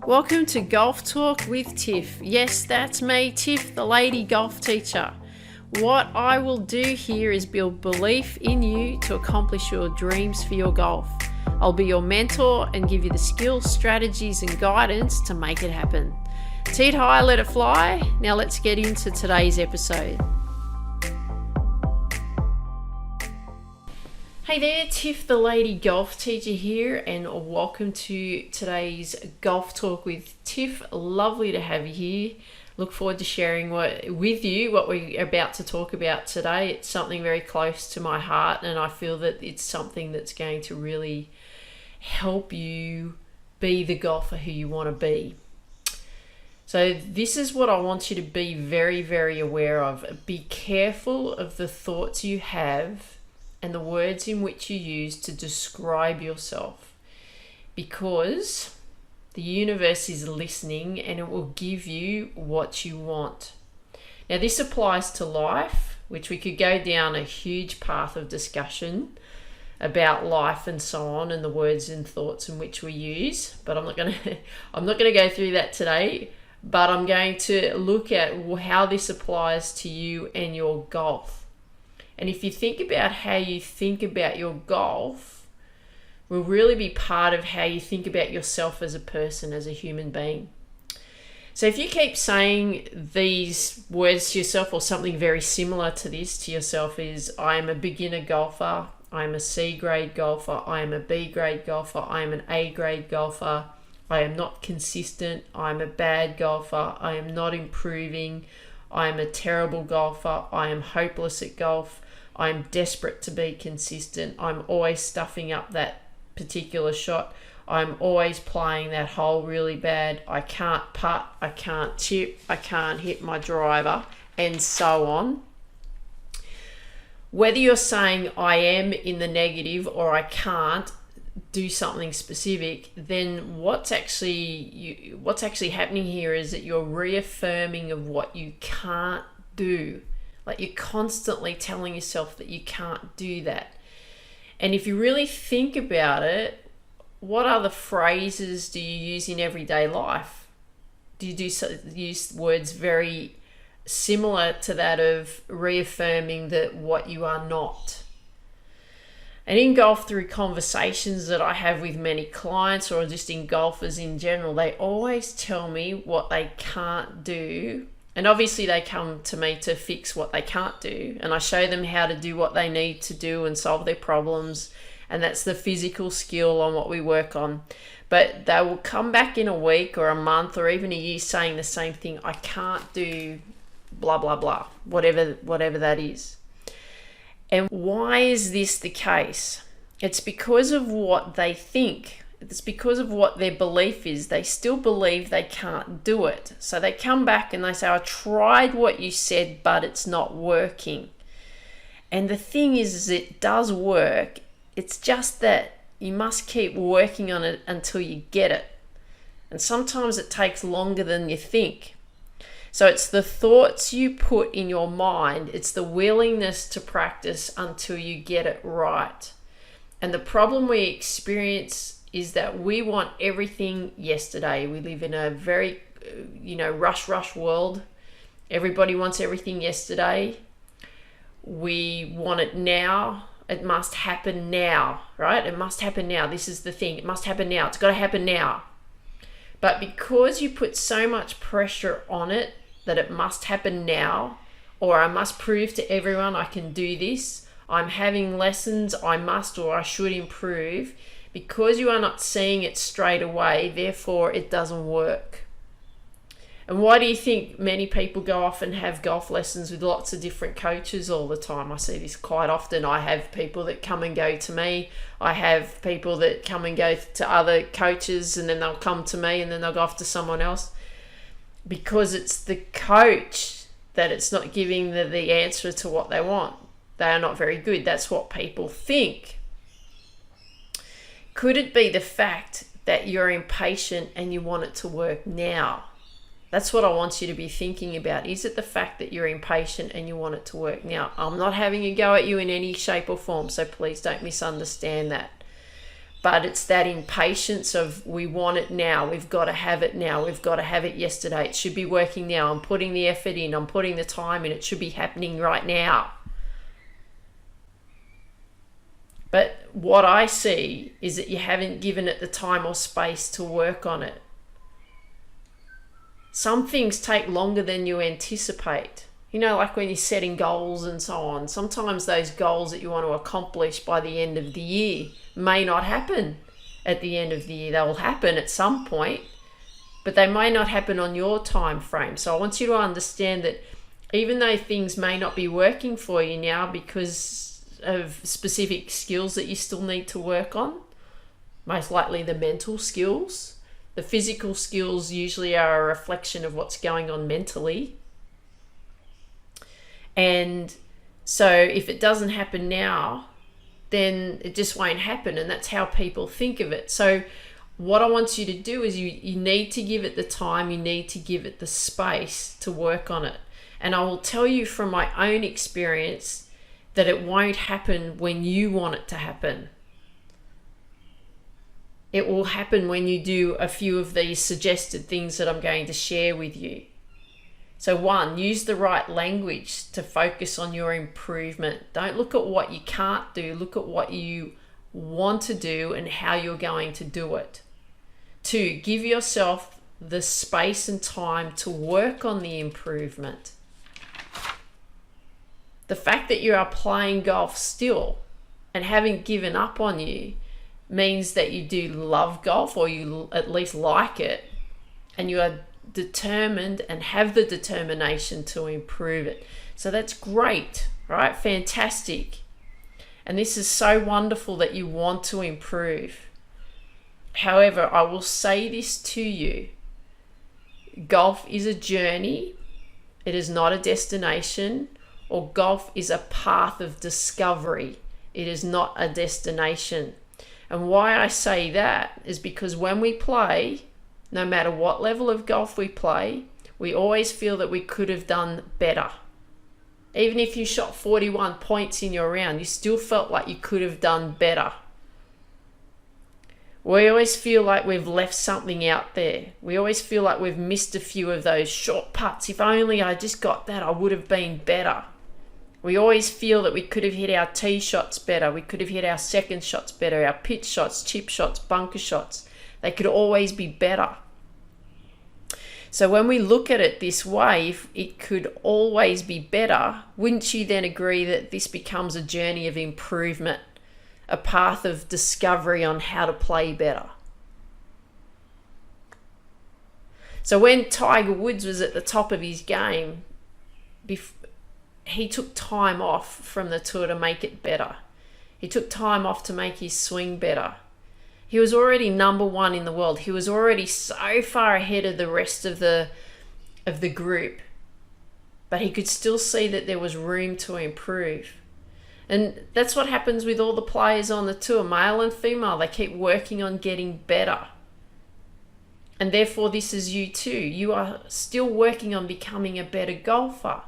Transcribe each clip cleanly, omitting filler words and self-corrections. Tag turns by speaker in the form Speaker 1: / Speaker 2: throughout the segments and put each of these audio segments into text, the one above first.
Speaker 1: Welcome to Golf Talk with Tiff. Yes, that's me, Tiff, the lady golf teacher. What I will do here is build belief in you to accomplish your dreams for your golf. I'll be your mentor and give you the skills, strategies, and guidance to make it happen. Teed high, let it fly. Now let's get into today's episode. Hey there, Tiff the lady golf teacher here, and welcome to today's Golf Talk with Tiff. Lovely to have you here. Look forward to sharing with you what we're about to talk about today. It's something very close to my heart, and I feel that it's something that's going to really help you be the golfer who you want to be. So this is what I want you to be very, very aware of. Be careful of the thoughts you have and the words in which you use to describe yourself, because the universe is listening and it will give you what you want. Now this applies to life, which we could go down a huge path of discussion about life and so on, and the words and thoughts in which we use, but I'm not going to go through that today. But I'm going to look at how this applies to you and your golf. And if you think about how you think about your golf, will really be part of how you think about yourself as a person, as a human being. So if you keep saying these words to yourself, or something very similar to this to yourself, is I am a beginner golfer, I am a C grade golfer, I am a B grade golfer, I am an A grade golfer, I am not consistent, I am a bad golfer, I am not improving, I am a terrible golfer, I am hopeless at golf, I am desperate to be consistent, I'm always stuffing up that particular shot, I'm always playing that hole really bad, I can't putt, I can't chip, I can't hit my driver, and so on. Whether you're saying I am in the negative or I can't do something specific, then what's actually happening here is that you're reaffirming of what you can't do. Like, you're constantly telling yourself that you can't do that. And if you really think about it, what other phrases do you use in everyday life? Do you use words very similar to that of reaffirming that what you are not? And in golf, through conversations that I have with many clients, or just in golfers in general, they always tell me what they can't do. And obviously they come to me to fix what they can't do. And I show them how to do what they need to do and solve their problems. And that's the physical skill on what we work on. But they will come back in a week or a month or even a year saying the same thing. I can't do blah, blah, blah, whatever that is. And why is this the case? It's because of what they think. It's because of what their belief is. They still believe they can't do it. So they come back and they say, I tried what you said, but it's not working. And the thing is it does work. It's just that you must keep working on it until you get it. And sometimes it takes longer than you think. So it's the thoughts you put in your mind. It's the willingness to practice until you get it right. And the problem we experience is that we want everything yesterday. We live in a very, rush world. Everybody wants everything yesterday. We want it now. It must happen now, right? It must happen now. This is the thing. It must happen now. It's got to happen now. But because you put so much pressure on it that it must happen now, or I must prove to everyone I can do this, I'm having lessons, I must or I should improve, because you are not seeing it straight away, therefore it doesn't work. And why do you think many people go off and have golf lessons with lots of different coaches all the time? I see this quite often. I have people that come and go to me. I have people that come and go to other coaches, and then they'll come to me and then they'll go off to someone else. Because it's the coach that it's not giving the answer to what they want. They are not very good. That's what people think. Could it be the fact that you're impatient and you want it to work now? That's what I want you to be thinking about. Is it the fact that you're impatient and you want it to work now? I'm not having a go at you in any shape or form, so please don't misunderstand that. But it's that impatience of, we want it now, we've got to have it now, we've got to have it yesterday, it should be working now, I'm putting the effort in, I'm putting the time in, it should be happening right now. But what I see is that you haven't given it the time or space to work on it. Some things take longer than you anticipate. You know, like when you're setting goals and so on, sometimes those goals that you want to accomplish by the end of the year may not happen at the end of the year. They will happen at some point, but they may not happen on your time frame. So I want you to understand that even though things may not be working for you now because of specific skills that you still need to work on, most likely the mental skills, the physical skills usually are a reflection of what's going on mentally. And so if it doesn't happen now, then it just won't happen. And that's how people think of it. So what I want you to do is you need to give it the time, you need to give it the space to work on it. And I will tell you from my own experience that it won't happen when you want it to happen. It will happen when you do a few of these suggested things that I'm going to share with you. So 1, use the right language to focus on your improvement. Don't look at what you can't do, look at what you want to do and how you're going to do it. 2, give yourself the space and time to work on the improvement. The fact that you are playing golf still and haven't given up on you means that you do love golf, or you at least like it, and you are determined and have the determination to improve it. So that's great, right? Fantastic. And this is so wonderful that you want to improve. However, I will say this to you. Golf is a journey. It is not a destination, or golf is a path of discovery. It is not a destination. And why I say that is because when we play, no matter what level of golf we play, we always feel that we could have done better. Even if you shot 41 points in your round, you still felt like you could have done better. We always feel like we've left something out there. We always feel like we've missed a few of those short putts. If only I just got that, I would have been better. We always feel that we could have hit our tee shots better. We could have hit our second shots better, our pitch shots, chip shots, bunker shots. They could always be better. So when we look at it this way, if it could always be better, wouldn't you then agree that this becomes a journey of improvement, a path of discovery on how to play better? So when Tiger Woods was at the top of his game, he took time off from the tour to make it better. He took time off to make his swing better. He was already number 1 in the world. He was already so far ahead of the rest of the group. But he could still see that there was room to improve. And that's what happens with all the players on the tour, male and female. They keep working on getting better. And therefore, this is you too. You are still working on becoming a better golfer.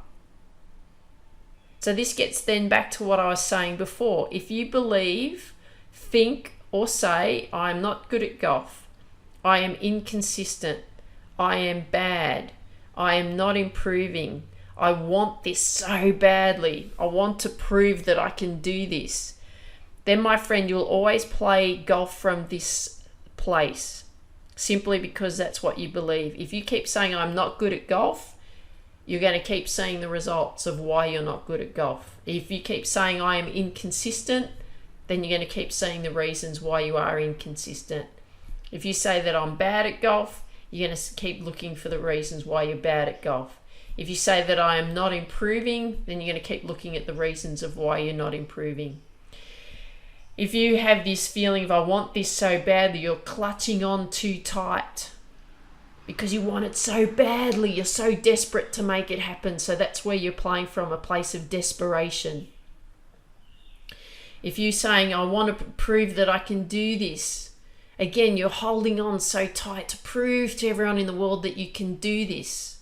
Speaker 1: So this gets then back to what I was saying before. If you believe, think, or say, I am not good at golf, I am inconsistent, I am bad, I am not improving, I want this so badly, I want to prove that I can do this, then my friend, you'll always play golf from this place, simply because that's what you believe. If you keep saying I'm not good at golf, you're going to keep seeing the results of why you're not good at golf. If you keep saying I am inconsistent, then you're going to keep seeing the reasons why you are inconsistent. If you say that I'm bad at golf, you're going to keep looking for the reasons why you're bad at golf. If you say that I am not improving, then you're going to keep looking at the reasons of why you're not improving. If you have this feeling of I want this so badly, you're clutching on too tight because you want it so badly, you're so desperate to make it happen. So that's where you're playing from, a place of desperation. If you're saying, I want to prove that I can do this, again, you're holding on so tight to prove to everyone in the world that you can do this.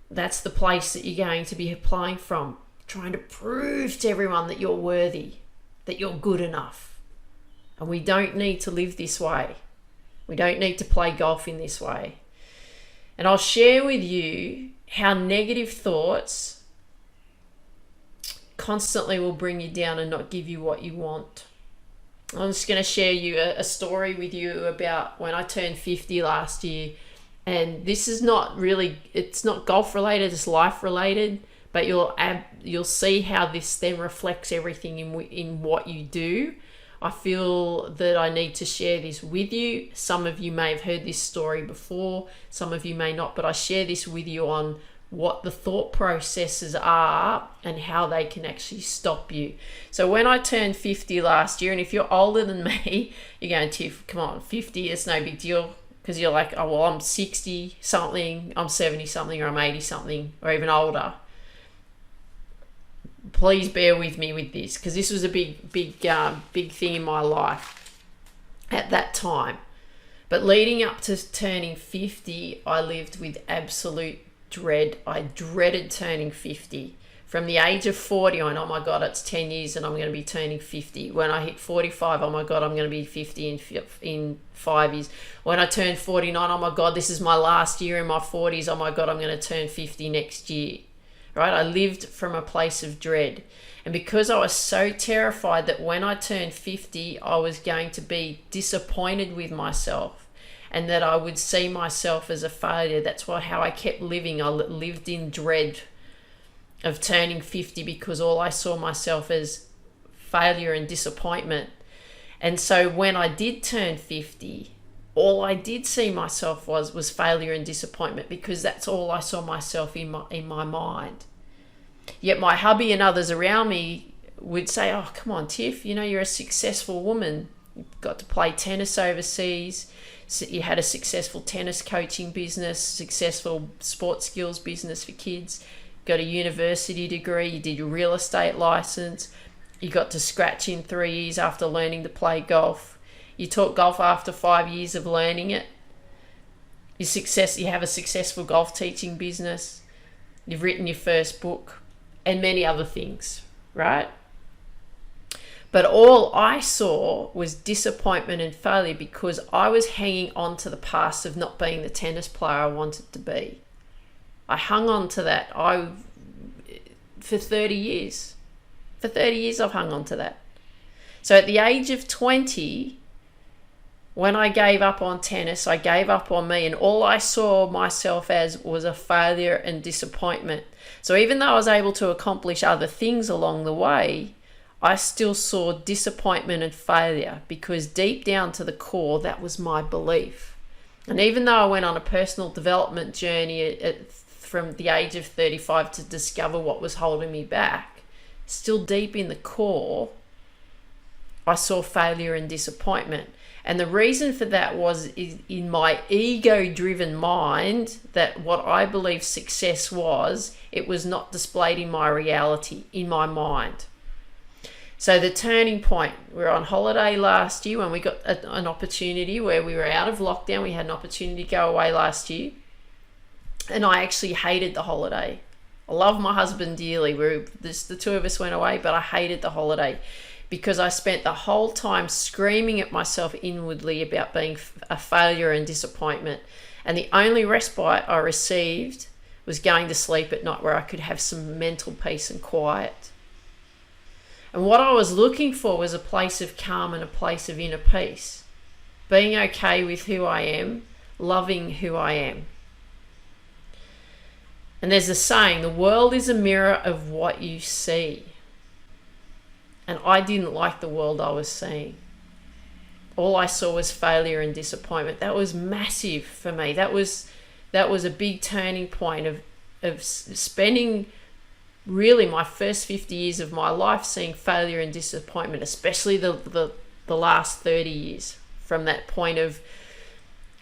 Speaker 1: That's the place that you're going to be applying from, trying to prove to everyone that you're worthy, that you're good enough. And we don't need to live this way. We don't need to play golf in this way. And I'll share with you how negative thoughts constantly will bring you down and not give you what you want. I'm just going to share you a story with you about when I turned 50 last year. And this is not really, it's not golf related, it's life related, but you'll see how this then reflects everything in what you do. I feel that I need to share this with you. Some of you may have heard this story before, some of you may not, but I share this with you on what the thought processes are and how they can actually stop you. So when I turned 50 last year, and if you're older than me, you're going, Tiff, come on, 50, it's no big deal. Because you're like, oh, well, I'm 60 something, I'm 70 something, or I'm 80 something, or even older. Please bear with me with this, because this was a big thing in my life at that time. But leading up to turning 50, I lived with absolute dread. I dreaded turning 50. From the age of 40, I went, oh my God, it's 10 years and I'm going to be turning 50. When I hit 45, oh my God, I'm going to be 50 in 5 years. When I turned 49, oh my God, this is my last year in my 40s. Oh my God, I'm going to turn 50 next year. Right? I lived from a place of dread. And because I was so terrified that when I turned 50, I was going to be disappointed with myself and that I would see myself as a failure. That's how I kept living. I lived in dread of turning 50 because all I saw myself as failure and disappointment. And so when I did turn 50, all I did see myself was failure and disappointment, because that's all I saw myself in my mind. Yet my hubby and others around me would say, oh, come on, Tiff, you're a successful woman. You've got to play tennis overseas. So you had a successful tennis coaching business, successful sports skills business for kids, got a university degree, you did your real estate license, you got to scratch in 3 years after learning to play golf. You taught golf after 5 years of learning it. You have a successful golf teaching business. You've written your first book and many other things, right? But all I saw was disappointment and failure because I was hanging on to the past of not being the tennis player I wanted to be. I hung on to that for 30 years. For 30 years I've hung on to that. So at the age of 20, when I gave up on tennis, I gave up on me, and all I saw myself as was a failure and disappointment. So even though I was able to accomplish other things along the way, I still saw disappointment and failure, because deep down to the core, that was my belief. And even though I went on a personal development journey from the age of 35 to discover what was holding me back, still deep in the core, I saw failure and disappointment. And the reason for that was in my ego-driven mind, that what I believed success was, it was not displayed in my reality, in my mind. So the turning point, we were on holiday last year when we got an opportunity where we were out of lockdown. We had an opportunity to go away last year. And I actually hated the holiday. I love my husband dearly. The two of us went away, but I hated the holiday because I spent the whole time screaming at myself inwardly about being a failure and disappointment. And the only respite I received was going to sleep at night, where I could have some mental peace and quiet. And what I was looking for was a place of calm and a place of inner peace. Being okay with who I am, loving who I am. And there's a saying, the world is a mirror of what you see. And I didn't like the world I was seeing. All I saw was failure and disappointment. That was massive for me. That was a big turning point of spending really my first 50 years of my life seeing failure and disappointment, especially the last 30 years, from that point of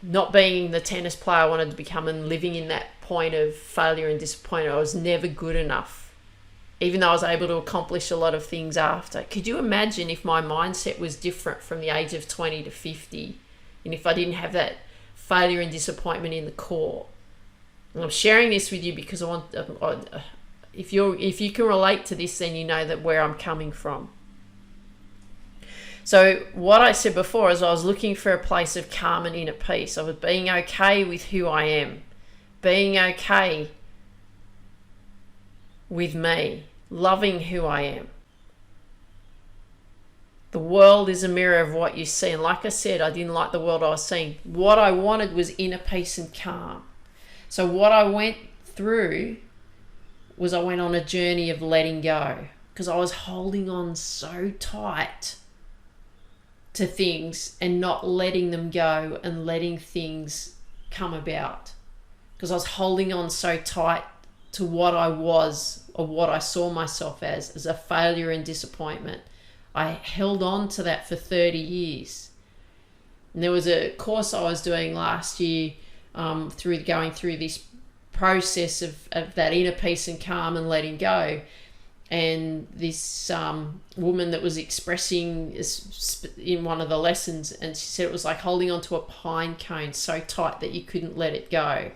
Speaker 1: not being the tennis player I wanted to become and living in that point of failure and disappointment. I was never good enough, even though I was able to accomplish a lot of things after. Could you imagine if my mindset was different from the age of 20 to 50, and if I didn't have that failure and disappointment in the core? And I'm sharing this with you because if you can relate to this, then you know that where I'm coming from. So what I said before is I was looking for a place of calm and inner peace. I was being okay with who I am, being okay with me, loving who I am. The world is a mirror of what you see. And like I said, I didn't like the world I was seeing. What I wanted was inner peace and calm. So what I went through was I went on a journey of letting go, because I was holding on so tight to things and not letting them go and letting things come about. Because I was holding on so tight to what I was, or what I saw myself as a failure and disappointment. I held on to that for 30 years. And there was a course I was doing last year through going through this process of that inner peace and calm and letting go. And this woman that was expressing in one of the lessons, and she said it was like holding onto a pine cone so tight that you couldn't let it go.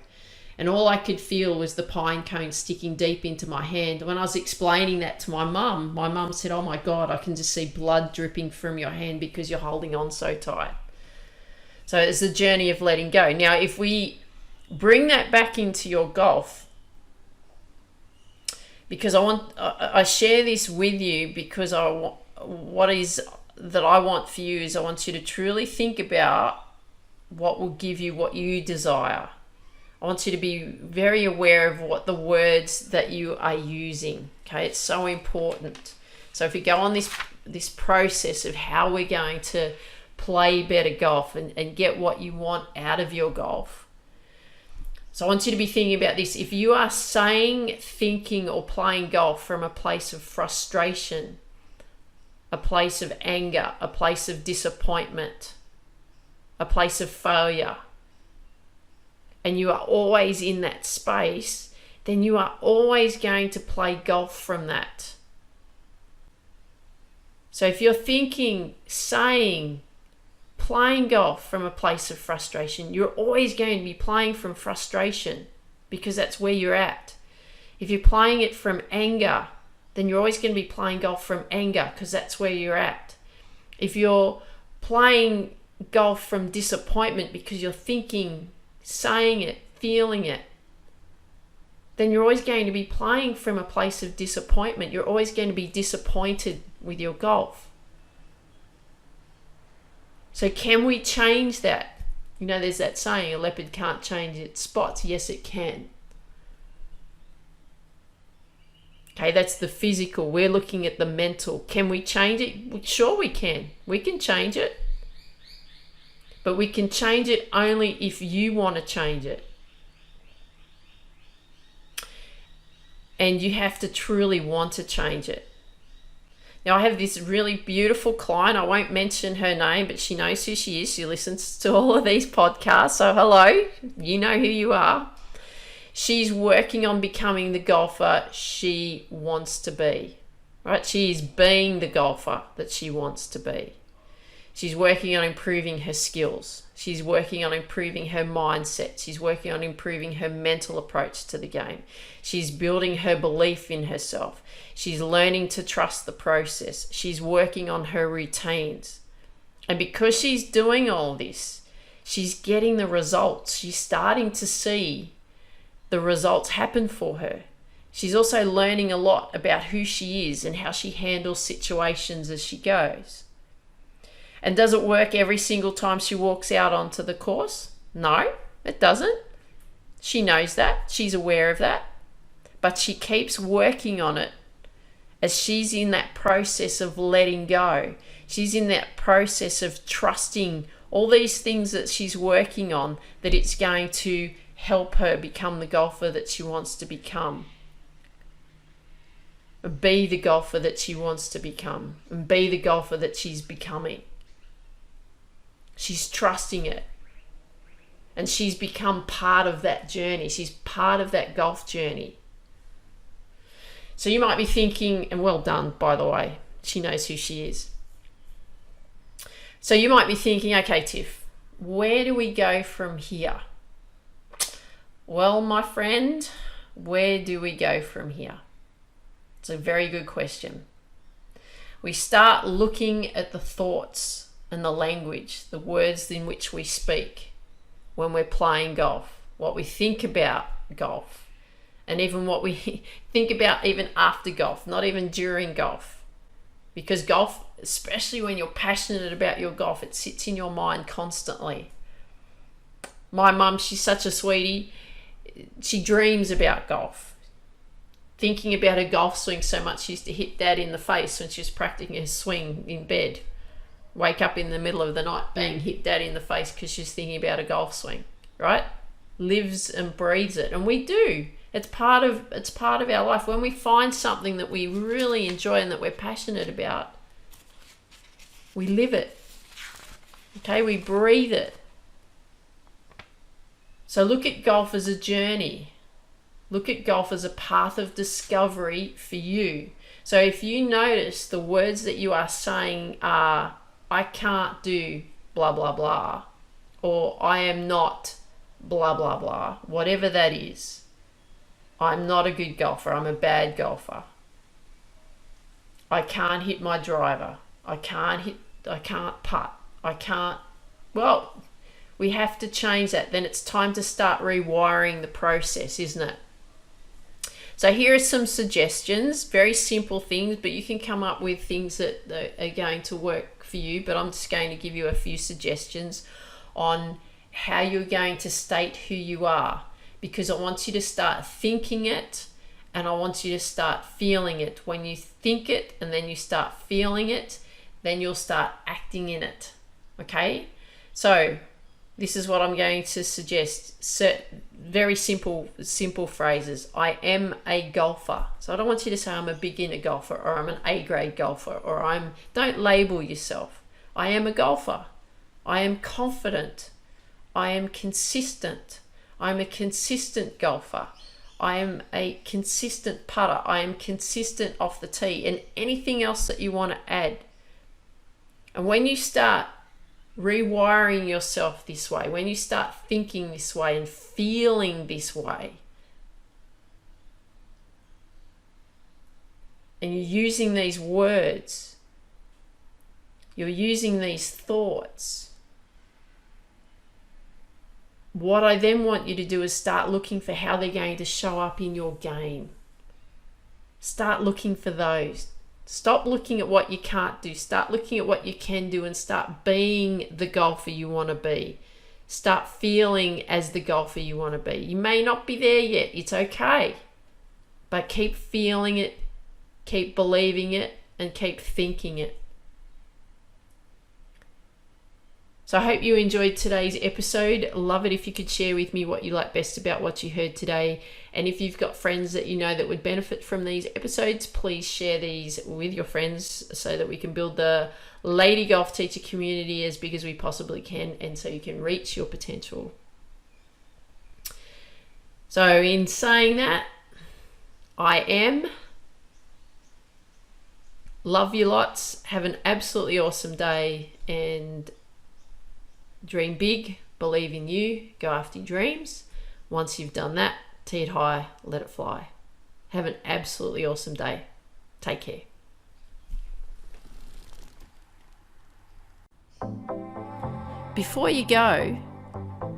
Speaker 1: And all I could feel was the pine cone sticking deep into my hand. When I was explaining that to my mum said, "Oh my God, I can just see blood dripping from your hand because you're holding on so tight." So it's the journey of letting go. Now, if we bring that back into your golf, because I share this with you because what is that I want for you is I want you to truly think about what will give you what you desire. I want you to be very aware of what the words that you are using. Okay, it's so important. So if you go on this process of how we're going to play better golf and get what you want out of your golf. So I want you to be thinking about this. If you are saying, thinking, or playing golf from a place of frustration, a place of anger, a place of disappointment, a place of failure, and you are always in that space, then you are always going to play golf from that. So if you're thinking, saying, playing golf from a place of frustration, you're always going to be playing from frustration because that's where you're at. If you're playing it from anger, then you're always going to be playing golf from anger because that's where you're at. If you're playing golf from disappointment because you're thinking, saying it, feeling it, then you're always going to be playing from a place of disappointment. You're always going to be disappointed with your golf. So can we change that? You know, there's that saying, a leopard can't change its spots. Yes, it can. Okay, that's the physical. We're looking at the mental. Can we change it? Sure we can. We can change it. But we can change it only if you want to change it. And you have to truly want to change it. Now, I have this really beautiful client. I won't mention her name, but she knows who she is. She listens to all of these podcasts. So hello, you know who you are. She's working on becoming the golfer she wants to be. Right? She is being the golfer that she wants to be. She's working on improving her skills. She's working on improving her mindset. She's working on improving her mental approach to the game. She's building her belief in herself. She's learning to trust the process. She's working on her routines. And because she's doing all this, she's getting the results. She's starting to see the results happen for her. She's also learning a lot about who she is and how she handles situations as she goes. And does it work every single time she walks out onto the course? No, it doesn't. She knows that. She's aware of that. But she keeps working on it as she's in that process of letting go. She's in that process of trusting all these things that she's working on, that it's going to help her become the golfer that she wants to become. Be the golfer that she wants to become. And be the golfer that she's becoming. She's trusting it. And she's become part of that journey. She's part of that golf journey. So you might be thinking, and well done, by the way, she knows who she is. So you might be thinking, okay, Tiff, where do we go from here? Well, my friend, where do we go from here? It's a very good question. We start looking at the thoughts and the language, the words in which we speak when we're playing golf, what we think about golf, and even what we think about even after golf, not even during golf. Because golf, especially when you're passionate about your golf, it sits in your mind constantly. My mum, she's such a sweetie. She dreams about golf. Thinking about her golf swing so much, she used to hit Dad in the face when she was practicing her swing in bed. Wake up in the middle of the night, bang, hit Dad in the face because she's thinking about a golf swing, right? Lives and breathes it. And we do. It's part of our life. When we find something that we really enjoy and that we're passionate about, we live it. Okay, we breathe it. So look at golf as a journey. Look at golf as a path of discovery for you. So if you notice the words that you are saying are, I can't do blah, blah, blah, or I am not blah, blah, blah, whatever that is. I'm not a good golfer. I'm a bad golfer. I can't hit my driver. I can't putt. Well, we have to change that. Then it's time to start rewiring the process, isn't it? So here are some suggestions, very simple things, but you can come up with things that are going to work for you. But I'm just going to give you a few suggestions on how you're going to state who you are, because I want you to start thinking it and I want you to start feeling it. When you think it and then you start feeling it, then you'll start acting in it. Okay? So this is what I'm going to suggest. Very simple phrases. I am a golfer. So I don't want you to say I'm a beginner golfer or I'm an A-grade golfer or don't label yourself. I am a golfer. I am confident. I am consistent. I'm a consistent golfer. I am a consistent putter. I am consistent off the tee, and anything else that you want to add. And when you start rewiring yourself this way, when you start thinking this way and feeling this way, and you're using these words, you're using these thoughts, what I then want you to do is start looking for how they're going to show up in your game. Start looking for those. Stop looking at what you can't do. Start looking at what you can do and start being the golfer you want to be. Start feeling as the golfer you want to be. You may not be there yet. It's okay. But keep feeling it, keep believing it, and keep thinking it. So I hope you enjoyed today's episode. Love it if you could share with me what you like best about what you heard today. And if you've got friends that you know that would benefit from these episodes, please share these with your friends so that we can build the Lady Golf Teacher community as big as we possibly can, and so you can reach your potential. So in saying that, I am. Love you lots. Have an absolutely awesome day, and dream big, believe in you, go after your dreams. Once you've done that, tee it high, let it fly. Have an absolutely awesome day. Take care. Before you go,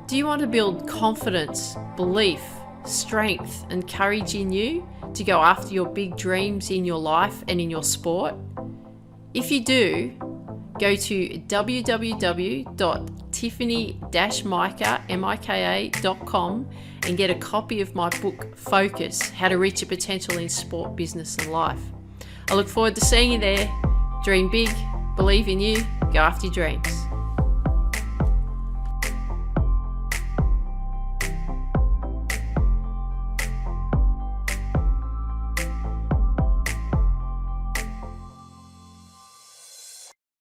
Speaker 1: do you want to build confidence, belief, strength, and courage in you to go after your big dreams in your life and in your sport? If you do, go to www.tiffany-mika.com and get a copy of my book, Focus, How to Reach Your Potential in Sport, Business and Life. I look forward to seeing you there. Dream big, believe in you, go after your dreams.